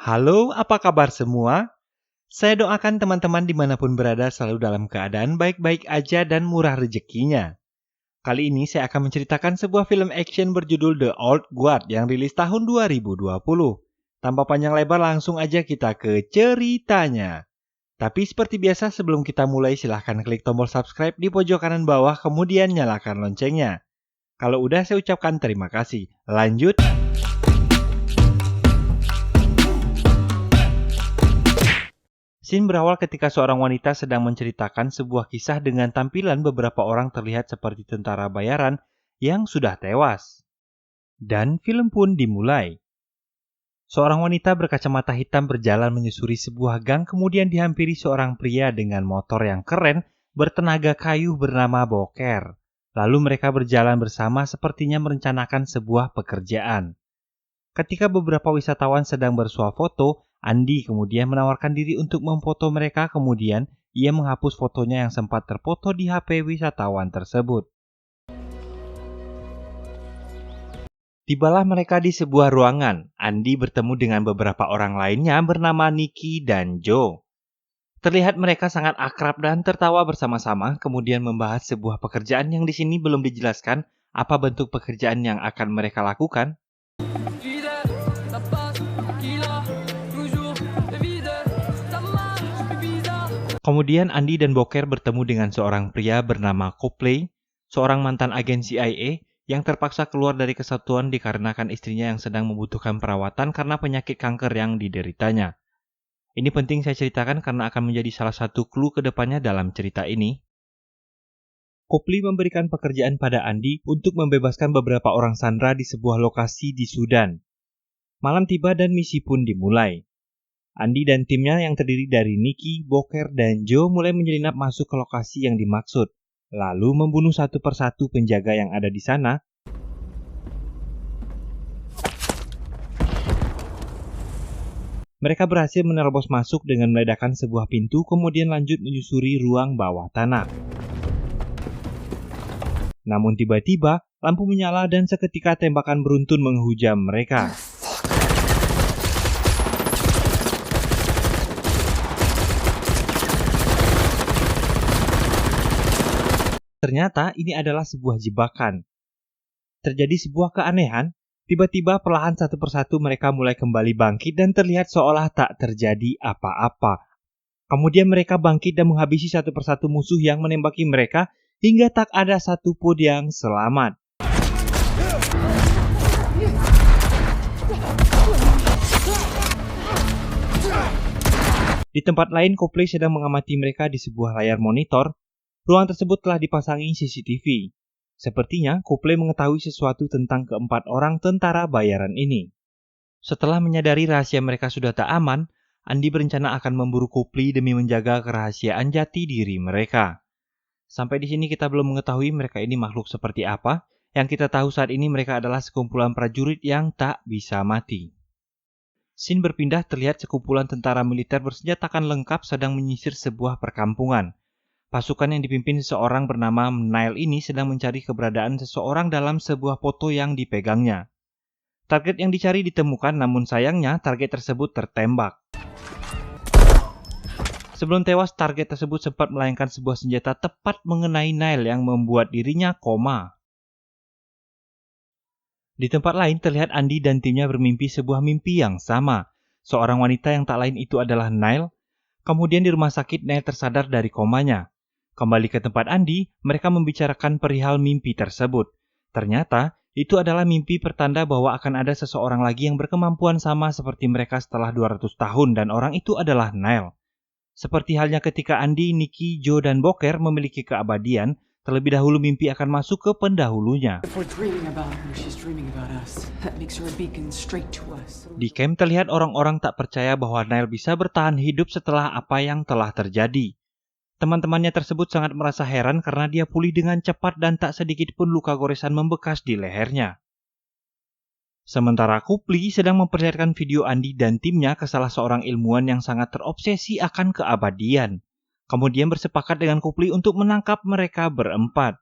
Halo, apa kabar semua? Saya doakan teman-teman dimanapun berada selalu dalam keadaan baik-baik aja dan murah rezekinya. Kali ini saya akan menceritakan sebuah film action berjudul The Old Guard yang rilis tahun 2020. Tanpa panjang lebar langsung aja kita ke ceritanya. Tapi seperti biasa sebelum kita mulai silahkan klik tombol subscribe di pojok kanan bawah kemudian nyalakan loncengnya. Kalau udah saya ucapkan terima kasih. Lanjut. Scene berawal ketika seorang wanita sedang menceritakan sebuah kisah dengan tampilan beberapa orang terlihat seperti tentara bayaran yang sudah tewas. Dan film pun dimulai. Seorang wanita berkacamata hitam berjalan menyusuri sebuah gang kemudian dihampiri seorang pria dengan motor yang keren bertenaga kayu bernama Boker. Lalu mereka berjalan bersama sepertinya merencanakan sebuah pekerjaan. Ketika beberapa wisatawan sedang bersuah foto, Andi kemudian menawarkan diri untuk memfoto mereka, kemudian ia menghapus fotonya yang sempat terfoto di HP wisatawan tersebut. Tibalah mereka di sebuah ruangan. Andi bertemu dengan beberapa orang lainnya bernama Nicky dan Joe. Terlihat mereka sangat akrab dan tertawa bersama-sama, kemudian membahas sebuah pekerjaan yang di sini belum dijelaskan apa bentuk pekerjaan yang akan mereka lakukan. Kemudian Andi dan Boker bertemu dengan seorang pria bernama Copley, seorang mantan agen CIA yang terpaksa keluar dari kesatuan dikarenakan istrinya yang sedang membutuhkan perawatan karena penyakit kanker yang dideritanya. Ini penting saya ceritakan karena akan menjadi salah satu clue ke depannya dalam cerita ini. Copley memberikan pekerjaan pada Andi untuk membebaskan beberapa orang sandera di sebuah lokasi di Sudan. Malam tiba dan misi pun dimulai. Andi dan timnya yang terdiri dari Nicky, Boker, dan Joe mulai menyelinap masuk ke lokasi yang dimaksud, lalu membunuh satu persatu penjaga yang ada di sana. Mereka berhasil menerobos masuk dengan meledakkan sebuah pintu, kemudian lanjut menyusuri ruang bawah tanah. Namun tiba-tiba, lampu menyala dan seketika tembakan beruntun menghujam mereka. Ternyata ini adalah sebuah jebakan. Terjadi sebuah keanehan, tiba-tiba perlahan satu persatu mereka mulai kembali bangkit dan terlihat seolah tak terjadi apa-apa. Kemudian mereka bangkit dan menghabisi satu persatu musuh yang menembaki mereka hingga tak ada satupun yang selamat. Di tempat lain, Copley sedang mengamati mereka di sebuah layar monitor. Ruang tersebut telah dipasangi CCTV. Sepertinya Copley mengetahui sesuatu tentang keempat orang tentara bayaran ini. Setelah menyadari rahasia mereka sudah tak aman, Andi berencana akan memburu Copley demi menjaga kerahasiaan jati diri mereka. Sampai di sini kita belum mengetahui mereka ini makhluk seperti apa. Yang kita tahu saat ini mereka adalah sekumpulan prajurit yang tak bisa mati. Scene berpindah terlihat sekumpulan tentara militer bersenjatakan lengkap sedang menyisir sebuah perkampungan. Pasukan yang dipimpin seseorang bernama Nile ini sedang mencari keberadaan seseorang dalam sebuah foto yang dipegangnya. Target yang dicari ditemukan, namun sayangnya target tersebut tertembak. Sebelum tewas, target tersebut sempat melayangkan sebuah senjata tepat mengenai Nile yang membuat dirinya koma. Di tempat lain terlihat Andi dan timnya bermimpi sebuah mimpi yang sama. Seorang wanita yang tak lain itu adalah Nile. Kemudian di rumah sakit Nile tersadar dari komanya. Kembali ke tempat Andi, mereka membicarakan perihal mimpi tersebut. Ternyata, itu adalah mimpi pertanda bahwa akan ada seseorang lagi yang berkemampuan sama seperti mereka setelah 200 tahun dan orang itu adalah Nile. Seperti halnya ketika Andi, Nicky, Joe, dan Boker memiliki keabadian, terlebih dahulu mimpi akan masuk ke pendahulunya. Di camp terlihat orang-orang tak percaya bahwa Nile bisa bertahan hidup setelah apa yang telah terjadi. Teman-temannya tersebut sangat merasa heran karena dia pulih dengan cepat dan tak sedikit pun luka goresan membekas di lehernya. Sementara Copley sedang memperlihatkan video Andi dan timnya ke salah seorang ilmuwan yang sangat terobsesi akan keabadian. Kemudian bersepakat dengan Copley untuk menangkap mereka berempat.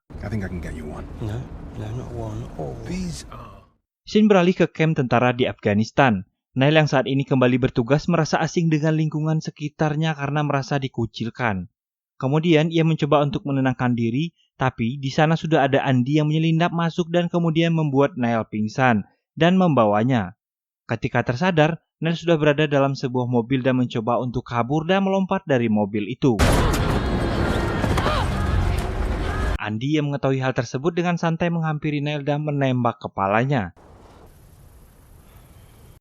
Scene beralih ke camp tentara di Afghanistan. Nail yang saat ini kembali bertugas merasa asing dengan lingkungan sekitarnya karena merasa dikucilkan. Kemudian ia mencoba untuk menenangkan diri, tapi di sana sudah ada Andy yang menyelinap masuk dan kemudian membuat Nail pingsan dan membawanya. Ketika tersadar, Nail sudah berada dalam sebuah mobil dan mencoba untuk kabur dan melompat dari mobil itu. Andy yang mengetahui hal tersebut dengan santai menghampiri Nail dan menembak kepalanya.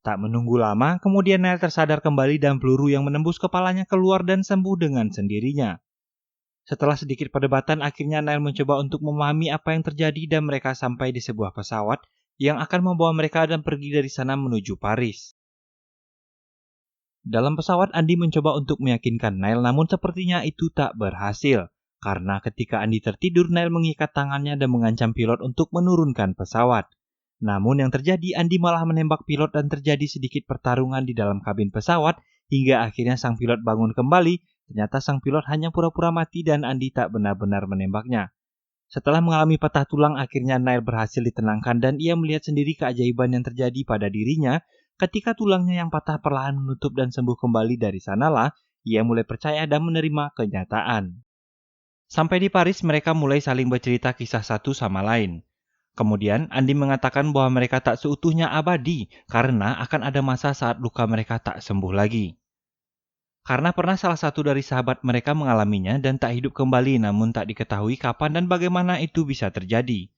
Tak menunggu lama, kemudian Nail tersadar kembali dan peluru yang menembus kepalanya keluar dan sembuh dengan sendirinya. Setelah sedikit perdebatan, akhirnya Nail mencoba untuk memahami apa yang terjadi dan mereka sampai di sebuah pesawat yang akan membawa mereka dan pergi dari sana menuju Paris. Dalam pesawat, Andy mencoba untuk meyakinkan Nail, namun sepertinya itu tak berhasil. Karena ketika Andy tertidur, Nail mengikat tangannya dan mengancam pilot untuk menurunkan pesawat. Namun yang terjadi, Andy malah menembak pilot dan terjadi sedikit pertarungan di dalam kabin pesawat hingga akhirnya sang pilot bangun kembali. Ternyata sang pilot hanya pura-pura mati dan Andy tak benar-benar menembaknya. Setelah mengalami patah tulang, akhirnya Nail berhasil ditenangkan dan ia melihat sendiri keajaiban yang terjadi pada dirinya. Ketika tulangnya yang patah perlahan menutup dan sembuh kembali, dari sanalah ia mulai percaya dan menerima kenyataan. Sampai di Paris, mereka mulai saling bercerita kisah satu sama lain. Kemudian, Andy mengatakan bahwa mereka tak seutuhnya abadi karena akan ada masa saat luka mereka tak sembuh lagi. Karena pernah salah satu dari sahabat mereka mengalaminya dan tak hidup kembali, namun tak diketahui kapan dan bagaimana itu bisa terjadi.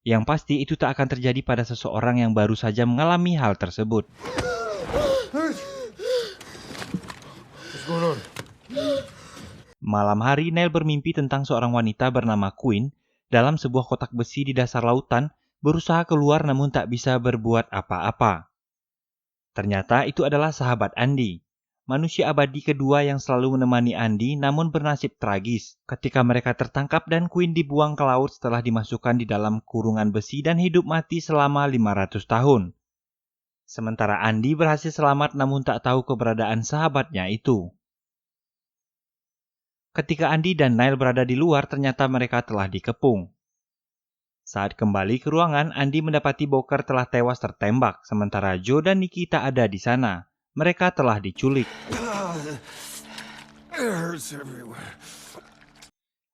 Yang pasti itu tak akan terjadi pada seseorang yang baru saja mengalami hal tersebut. Malam hari, Nail bermimpi tentang seorang wanita bernama Queen dalam sebuah kotak besi di dasar lautan, berusaha keluar namun tak bisa berbuat apa-apa. Ternyata itu adalah sahabat Andy, manusia abadi kedua yang selalu menemani Andy, namun bernasib tragis ketika mereka tertangkap dan Queen dibuang ke laut setelah dimasukkan di dalam kurungan besi dan hidup mati selama 500 tahun. Sementara Andy berhasil selamat namun tak tahu keberadaan sahabatnya itu. Ketika Andy dan Nail berada di luar, ternyata mereka telah dikepung. Saat kembali ke ruangan, Andy mendapati Booker telah tewas tertembak, sementara Joe dan Nikki tak ada di sana. Mereka telah diculik.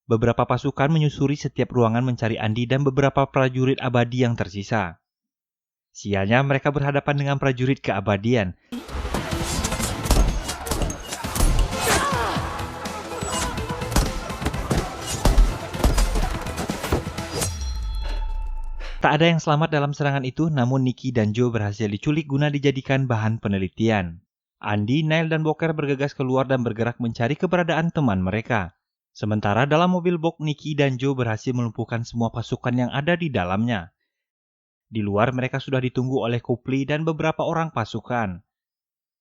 Beberapa pasukan menyusuri setiap ruangan mencari Andy dan beberapa prajurit abadi yang tersisa. Sialnya mereka berhadapan dengan prajurit keabadian. Tak ada yang selamat dalam serangan itu, namun Nikki dan Joe berhasil diculik guna dijadikan bahan penelitian. Andy, Nail, dan Booker bergegas keluar dan bergerak mencari keberadaan teman mereka. Sementara dalam mobil box, Nikki dan Joe berhasil melumpuhkan semua pasukan yang ada di dalamnya. Di luar mereka sudah ditunggu oleh Copley dan beberapa orang pasukan.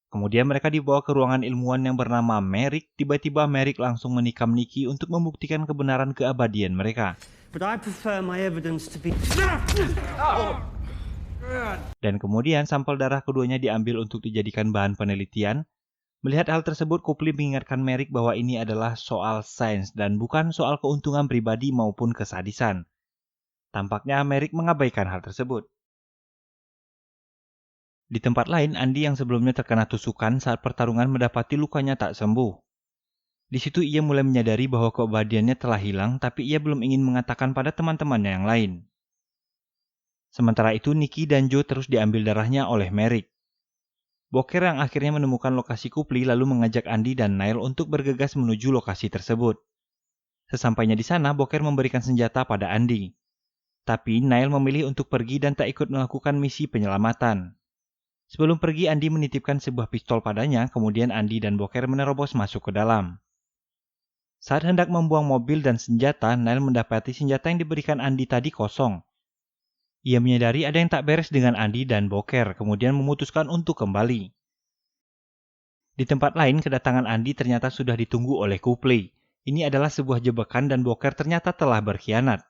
Kemudian mereka dibawa ke ruangan ilmuwan yang bernama Merrick. Tiba-tiba Merrick langsung menikam Nikki untuk membuktikan kebenaran keabadian mereka. But I prefer my evidence to be... Dan kemudian sampel darah keduanya diambil untuk dijadikan bahan penelitian. Melihat hal tersebut, Copley mengingatkan Merrick bahwa ini adalah soal sains dan bukan soal keuntungan pribadi maupun kesadisan. Tampaknya Merrick mengabaikan hal tersebut. Di tempat lain, Andy yang sebelumnya terkena tusukan saat pertarungan mendapati lukanya tak sembuh. Di situ ia mulai menyadari bahwa keabadiannya telah hilang, tapi ia belum ingin mengatakan pada teman-temannya yang lain. Sementara itu, Nikki dan Joe terus diambil darahnya oleh Merrick. Booker yang akhirnya menemukan lokasi Copley lalu mengajak Andy dan Nail untuk bergegas menuju lokasi tersebut. Sesampainya di sana, Booker memberikan senjata pada Andy. Tapi Nail memilih untuk pergi dan tak ikut melakukan misi penyelamatan. Sebelum pergi, Andy menitipkan sebuah pistol padanya, kemudian Andy dan Booker menerobos masuk ke dalam. Saat hendak membuang mobil dan senjata, Nail mendapati senjata yang diberikan Andy tadi kosong. Ia menyadari ada yang tak beres dengan Andy dan Booker, kemudian memutuskan untuk kembali. Di tempat lain, kedatangan Andy ternyata sudah ditunggu oleh Copley. Ini adalah sebuah jebakan dan Booker ternyata telah berkhianat.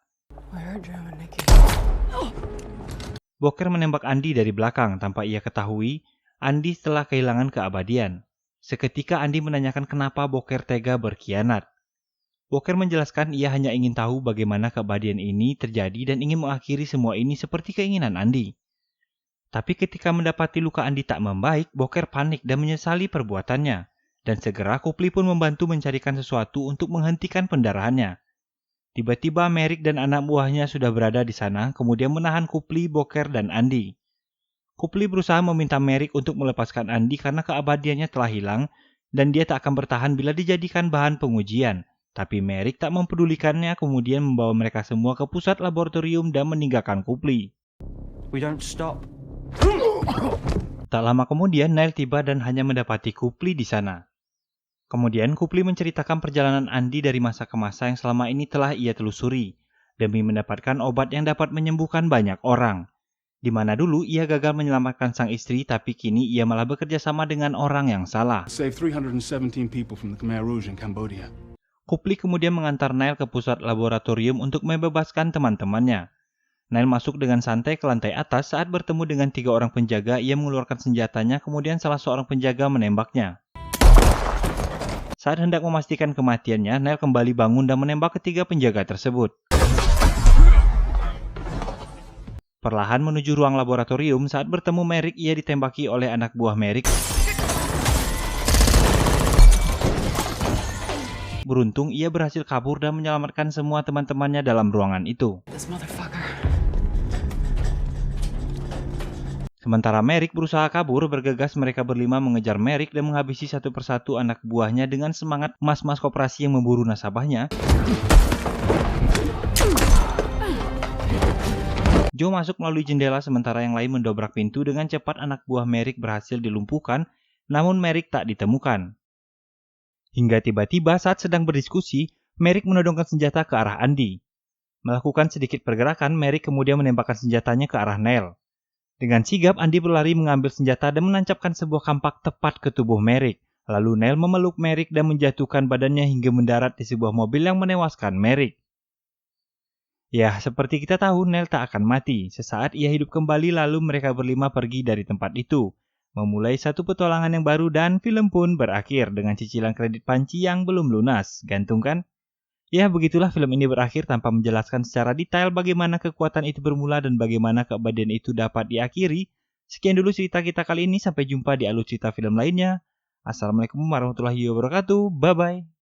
Booker menembak Andy dari belakang tanpa ia ketahui, Andy telah kehilangan keabadian. Seketika Andy menanyakan kenapa Booker tega berkhianat. Booker menjelaskan ia hanya ingin tahu bagaimana keabadian ini terjadi dan ingin mengakhiri semua ini seperti keinginan Andy. Tapi ketika mendapati luka Andi tak membaik, Boker panik dan menyesali perbuatannya. Dan segera Copley pun membantu mencarikan sesuatu untuk menghentikan pendarahannya. Tiba-tiba Merrick dan anak buahnya sudah berada di sana, kemudian menahan Copley, Boker, dan Andi. Copley berusaha meminta Merrick untuk melepaskan Andi karena keabadiannya telah hilang, dan dia tak akan bertahan bila dijadikan bahan pengujian. Tapi Merrick tak mempedulikannya, kemudian membawa mereka semua ke pusat laboratorium dan meninggalkan Copley. We don't stop. Tak lama kemudian Neil tiba dan hanya mendapati Copley di sana. Kemudian Copley menceritakan perjalanan Andi dari masa ke masa yang selama ini telah ia telusuri, demi mendapatkan obat yang dapat menyembuhkan banyak orang. Di mana dulu ia gagal menyelamatkan sang istri, tapi kini ia malah bekerja sama dengan orang yang salah. Saved 317 people from the Khmer Rouge in Cambodia. Copley kemudian mengantar Neil ke pusat laboratorium untuk membebaskan teman-temannya. Neil masuk dengan santai ke lantai atas saat bertemu dengan 3 orang penjaga. Ia mengeluarkan senjatanya, kemudian salah seorang penjaga menembaknya. Saat hendak memastikan kematiannya, Neil kembali bangun dan menembak ketiga penjaga tersebut. Perlahan menuju ruang laboratorium, saat bertemu Merrick, ia ditembaki oleh anak buah Merrick. Beruntung, ia berhasil kabur dan menyelamatkan semua teman-temannya dalam ruangan itu. Sementara Merrick berusaha kabur, bergegas mereka berlima mengejar Merrick dan menghabisi satu persatu anak buahnya dengan semangat mas-mas koperasi yang memburu nasabahnya. Joe masuk melalui jendela sementara yang lain mendobrak pintu. Dengan cepat anak buah Merrick berhasil dilumpuhkan, namun Merrick tak ditemukan. Hingga tiba-tiba saat sedang berdiskusi, Merrick menodongkan senjata ke arah Andi. Melakukan sedikit pergerakan, Merrick kemudian menembakkan senjatanya ke arah Neil. Dengan sigap, Andi berlari mengambil senjata dan menancapkan sebuah kampak tepat ke tubuh Merrick. Lalu Neil memeluk Merrick dan menjatuhkan badannya hingga mendarat di sebuah mobil yang menewaskan Merrick. Ya, seperti kita tahu, Neil tak akan mati. Sesaat ia hidup kembali, lalu mereka berlima pergi dari tempat itu. Memulai satu petualangan yang baru dan film pun berakhir dengan cicilan kredit panci yang belum lunas. Gantung kan? Ya, begitulah film ini berakhir tanpa menjelaskan secara detail bagaimana kekuatan itu bermula dan bagaimana keabadian itu dapat diakhiri. Sekian dulu cerita kita kali ini, sampai jumpa di alur cerita film lainnya. Assalamualaikum warahmatullahi wabarakatuh, bye-bye.